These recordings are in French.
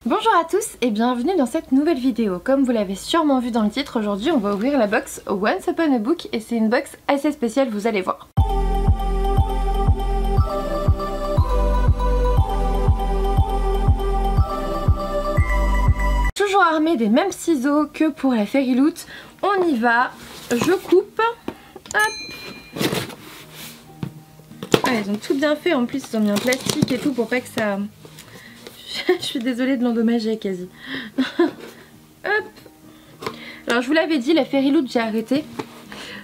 Bonjour à tous et bienvenue dans cette nouvelle vidéo. Comme vous l'avez sûrement vu dans le titre, aujourd'hui on va ouvrir la box Once Upon a Book et c'est une box assez spéciale, vous allez voir. Toujours armée des mêmes ciseaux que pour la Fairy Loot, on y va, je coupe, hop. Ah, ils ont tout bien fait, en plus ils ont mis un plastique et tout pour pas que ça... Je suis désolée de l'endommager quasi. Hop. Alors je vous l'avais dit, la Fairy Loot j'ai arrêté.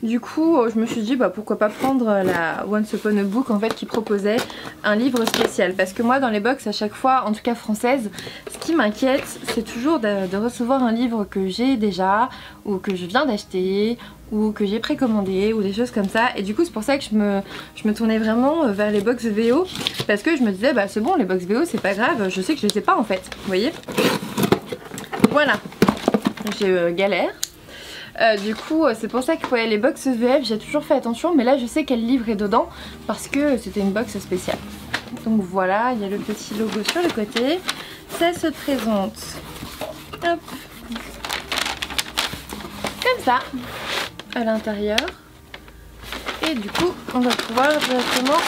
Du coup je me suis dit pourquoi pas prendre la Once Upon a Book en fait qui proposait un livre spécial. Parce que moi dans les box à chaque fois, en tout cas françaises, ce qui m'inquiète c'est toujours de recevoir un livre que j'ai déjà ou que je viens d'acheter ou que j'ai précommandé ou des choses comme ça. Et du coup c'est pour ça que je me tournais vraiment vers les box VO. Parce que je me disais c'est bon, les box VO c'est pas grave, je sais que je les ai pas en fait. Vous voyez. Voilà. J'ai galère. Du coup c'est pour ça que les box VF j'ai toujours fait attention, mais là je sais quel livre est dedans parce que c'était une box spéciale. Donc voilà, il y a le petit logo sur le côté. Ça se présente hop, comme ça à l'intérieur. Et du coup on va pouvoir directement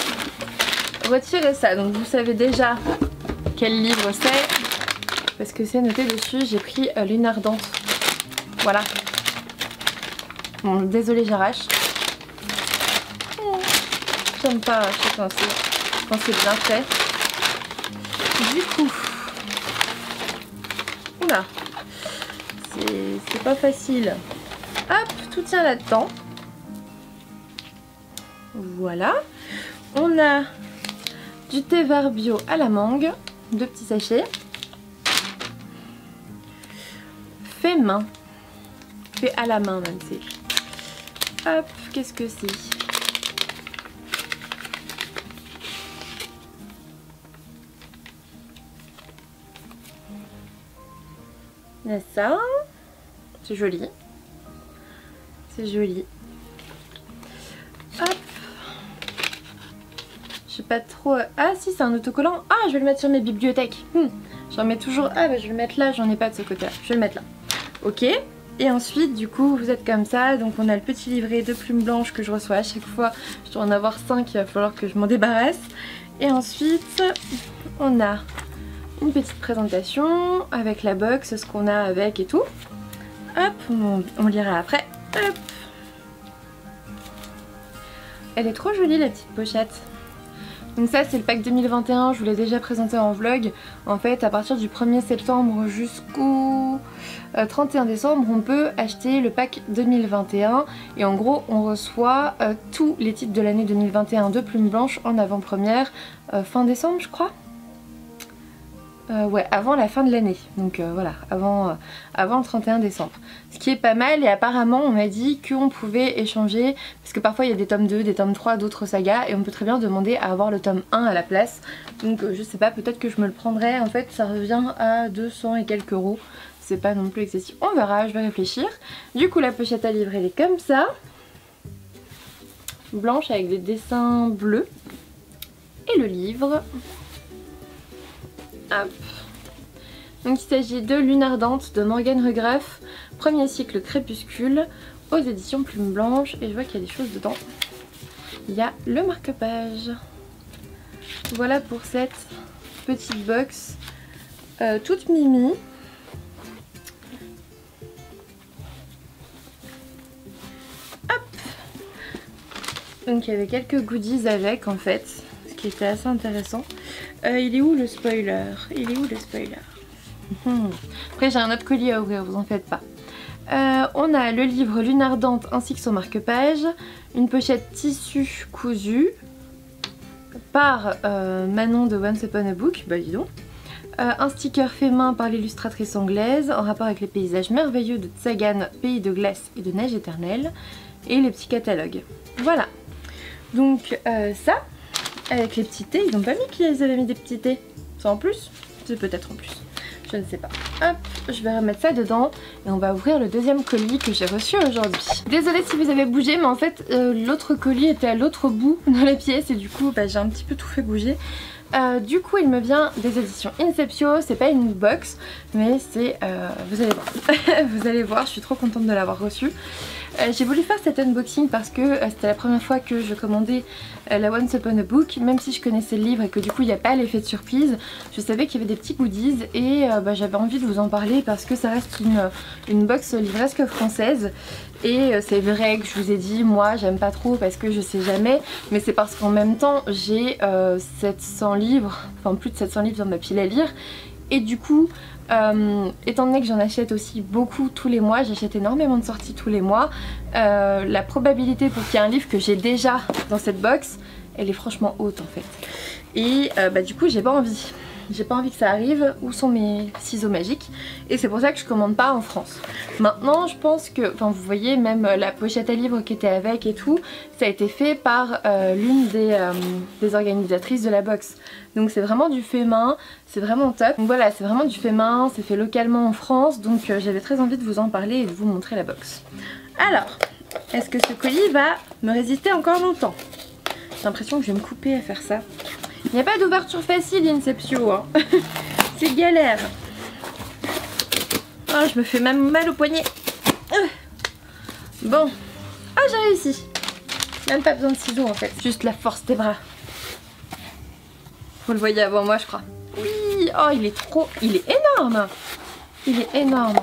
retirer ça. Donc vous savez déjà quel livre c'est parce que c'est noté dessus. J'ai pris Lune Ardente. Voilà. Bon, désolé, j'arrache. J'aime pas quand c'est bien fait. Du coup, oula, c'est pas facile. Hop, tout tient là-dedans. Voilà. On a du thé vert bio à la mangue, 2 petits sachets. Fait main. Fait à la main même, c'est. Hop, qu'est-ce que c'est? Il y a ça. C'est joli. C'est joli. Hop. Je sais pas trop... Ah si, c'est un autocollant. Ah, je vais le mettre sur mes bibliothèques. J'en mets toujours... Ah bah je vais le mettre là, j'en ai pas de ce côté-là. Je vais le mettre là. Ok. Et ensuite du coup vous êtes comme ça, donc on a le petit livret de plumes blanches que je reçois à chaque fois. Je dois en avoir 5, il va falloir que je m'en débarrasse. Et ensuite on a une petite présentation avec la box, ce qu'on a avec et tout. Hop, on lira après. Hop. Elle est trop jolie la petite pochette. Donc ça c'est le pack 2021, je vous l'ai déjà présenté en vlog. En fait à partir du 1er septembre jusqu'au 31 décembre on peut acheter le pack 2021. Et en gros on reçoit tous les titres de l'année 2021 de Plume Blanche en avant-première fin décembre je crois. Ouais, avant la fin de l'année, donc voilà, avant le 31 décembre. Ce qui est pas mal, et apparemment on m'a dit qu'on pouvait échanger, parce que parfois il y a des tomes 2, des tomes 3 d'autres sagas, et on peut très bien demander à avoir le tome 1 à la place. Donc je sais pas, peut-être que je me le prendrai, en fait ça revient à 200 et quelques euros, c'est pas non plus excessif, on verra, je vais réfléchir. Du coup la pochette à livre elle est comme ça, blanche avec des dessins bleus, et le livre... Hop. Donc il s'agit de Lune Ardente de Morgane Regraff, premier cycle Crépuscule, aux éditions Plume Blanche. Et je vois qu'il y a des choses dedans. Il y a le marque-page. Voilà pour cette petite box toute mimi. Hop. Donc il y avait quelques goodies avec en fait, ce qui était assez intéressant. Il est où le spoiler? Il est où le spoiler? Après j'ai un autre colis à ouvrir, vous en faites pas. On a le livre Lune Ardente ainsi que son marque-page, une pochette tissu cousu par Manon de Once Upon a Book, bah dis donc. Un sticker fait main par l'illustratrice anglaise en rapport avec les paysages merveilleux de Tsagan, pays de glace et de neige éternelle, et les petits catalogues. Voilà, donc ça, avec les petits thés, ils n'ont pas mis qu'ils avaient mis des petits thés. C'est en plus? C'est peut-être en plus. Je ne sais pas. Hop, je vais remettre ça dedans et on va ouvrir le deuxième colis que j'ai reçu aujourd'hui. Désolée si vous avez bougé, mais en fait l'autre colis était à l'autre bout dans la pièce et du coup j'ai un petit peu tout fait bouger. Du coup il me vient des éditions Inceptio, c'est pas une box mais c'est, vous allez voir, vous allez voir, je suis trop contente de l'avoir reçu. J'ai voulu faire cet unboxing parce que c'était la première fois que je commandais la Once Upon a Book, même si je connaissais le livre et que du coup il n'y a pas l'effet de surprise, je savais qu'il y avait des petits goodies et j'avais envie de vous en parler parce que ça reste une box livresque française. Et c'est vrai que je vous ai dit, moi j'aime pas trop parce que je sais jamais, mais c'est parce qu'en même temps j'ai 700 livres, enfin plus de 700 livres dans ma pile à lire, et du coup étant donné que j'en achète aussi beaucoup tous les mois, j'achète énormément de sorties tous les mois, la probabilité pour qu'il y ait un livre que j'ai déjà dans cette box, elle est franchement haute en fait. Et du coup j'ai pas envie. J'ai pas envie que ça arrive. Où sont mes ciseaux magiques? Et c'est pour ça que je commande pas en France. Maintenant je pense que, enfin vous voyez même la pochette à livre qui était avec et tout, ça a été fait par l'une des organisatrices de la box. Donc c'est vraiment du fait main, c'est vraiment top. Donc voilà, c'est vraiment du fait main, c'est fait localement en France. Donc j'avais très envie de vous en parler et de vous montrer la box. Alors, est-ce que ce colis va me résister encore longtemps? J'ai l'impression que je vais me couper à faire ça. Il n'y a pas d'ouverture facile Inceptio, hein. C'est galère. Oh, je me fais même mal au poignet. Bon. Ah, j'ai réussi. Même pas besoin de ciseaux en fait. Juste la force des bras. Vous le voyez avant moi je crois. Oui. Oh, il est trop... Il est énorme. Il est énorme.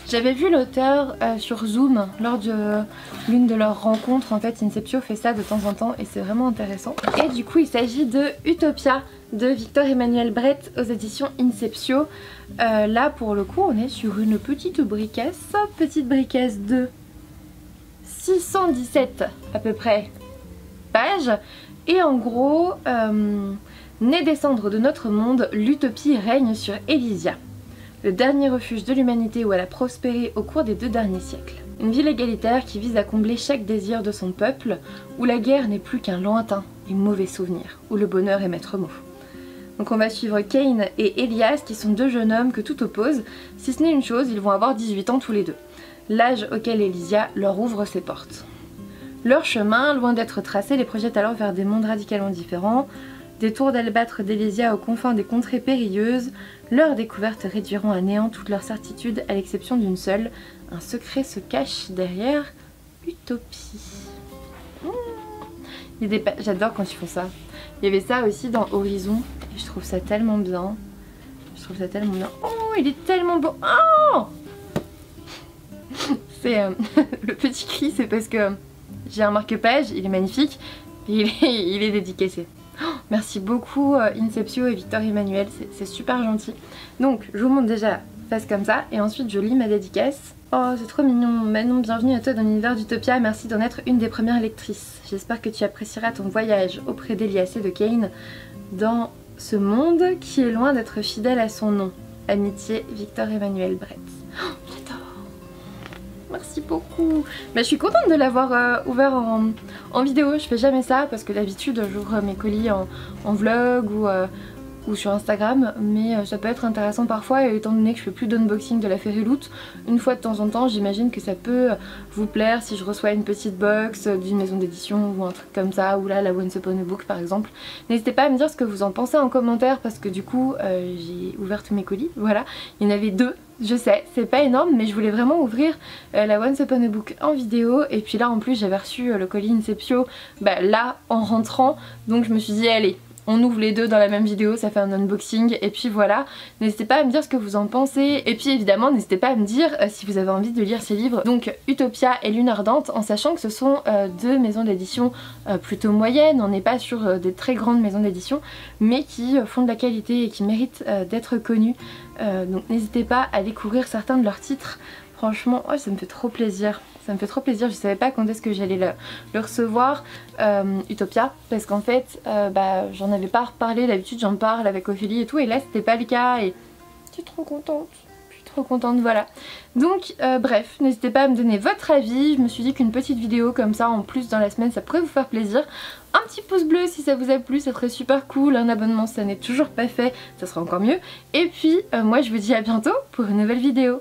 J'avais vu l'auteur sur Zoom lors de l'une de leurs rencontres. En fait Inceptio fait ça de temps en temps et c'est vraiment intéressant. Et du coup il s'agit de Utopia de Victor Emmanuel Brett aux éditions Inceptio. Là pour le coup on est sur une petite bricasse de 617 à peu près pages. Et en gros, né des cendres de notre monde, l'utopie règne sur Elysia, le dernier refuge de l'humanité où elle a prospéré au cours des 2 derniers siècles. Une ville égalitaire qui vise à combler chaque désir de son peuple, où la guerre n'est plus qu'un lointain et mauvais souvenir, où le bonheur est maître mot. Donc on va suivre Kane et Elias qui sont 2 jeunes hommes que tout oppose, si ce n'est une chose, ils vont avoir 18 ans tous les deux, l'âge auquel Elysia leur ouvre ses portes. Leur chemin, loin d'être tracé, les projette alors vers des mondes radicalement différents. Des tours d'albâtre d'Elysia aux confins des contrées périlleuses, leurs découvertes réduiront à néant toutes leurs certitudes à l'exception d'une seule. Un secret se cache derrière Utopie. J'adore quand ils font ça. Il y avait ça aussi dans Horizon et je trouve ça tellement bien. Oh, il est tellement beau. Oh c'est le petit cri, c'est parce que j'ai un marque-page, il est magnifique et il est dédicacé. Oh, merci beaucoup Inceptio et Victor Emmanuel, c'est super gentil. Donc je vous montre déjà face comme ça et ensuite je lis ma dédicace. Oh c'est trop mignon. Manon, bienvenue à toi dans l'univers d'Utopia, merci d'en être une des premières lectrices. J'espère que tu apprécieras ton voyage auprès d'Elias et de Kane dans ce monde qui est loin d'être fidèle à son nom. Amitié, Victor Emmanuel Brett. Oh, j'adore. Merci beaucoup. Je suis contente de l'avoir ouvert en vidéo. Je fais jamais ça parce que d'habitude j'ouvre mes colis en vlog ou sur Instagram, mais ça peut être intéressant parfois et étant donné que je fais plus d'unboxing de la Fairyloot, une fois de temps en temps j'imagine que ça peut vous plaire si je reçois une petite box d'une maison d'édition ou un truc comme ça, ou là la Once Upon a Book par exemple. N'hésitez pas à me dire ce que vous en pensez en commentaire parce que du coup j'ai ouvert tous mes colis, voilà, il y en avait 2. Je sais, c'est pas énorme mais je voulais vraiment ouvrir la Once Upon a Book en vidéo et puis là en plus j'avais reçu le colis Inceptio là en rentrant, donc je me suis dit allez, on ouvre les 2 dans la même vidéo, ça fait un unboxing et puis voilà. N'hésitez pas à me dire ce que vous en pensez et puis évidemment n'hésitez pas à me dire si vous avez envie de lire ces livres. Donc Utopia et Lune Ardente, en sachant que ce sont 2 maisons d'édition plutôt moyennes, on n'est pas sur des très grandes maisons d'édition mais qui font de la qualité et qui méritent d'être connues. Donc n'hésitez pas à découvrir certains de leurs titres. Franchement, oh, ça me fait trop plaisir. Ça me fait trop plaisir, je savais pas quand est-ce que j'allais le recevoir, Utopia, parce qu'en fait j'en avais pas reparlé, d'habitude j'en parle avec Ophélie et tout, et là c'était pas le cas et je suis trop contente, voilà. Donc bref, n'hésitez pas à me donner votre avis, je me suis dit qu'une petite vidéo comme ça en plus dans la semaine ça pourrait vous faire plaisir. Un petit pouce bleu si ça vous a plu, ça serait super cool, un abonnement si ça n'est toujours pas fait, ça sera encore mieux. Et puis moi je vous dis à bientôt pour une nouvelle vidéo.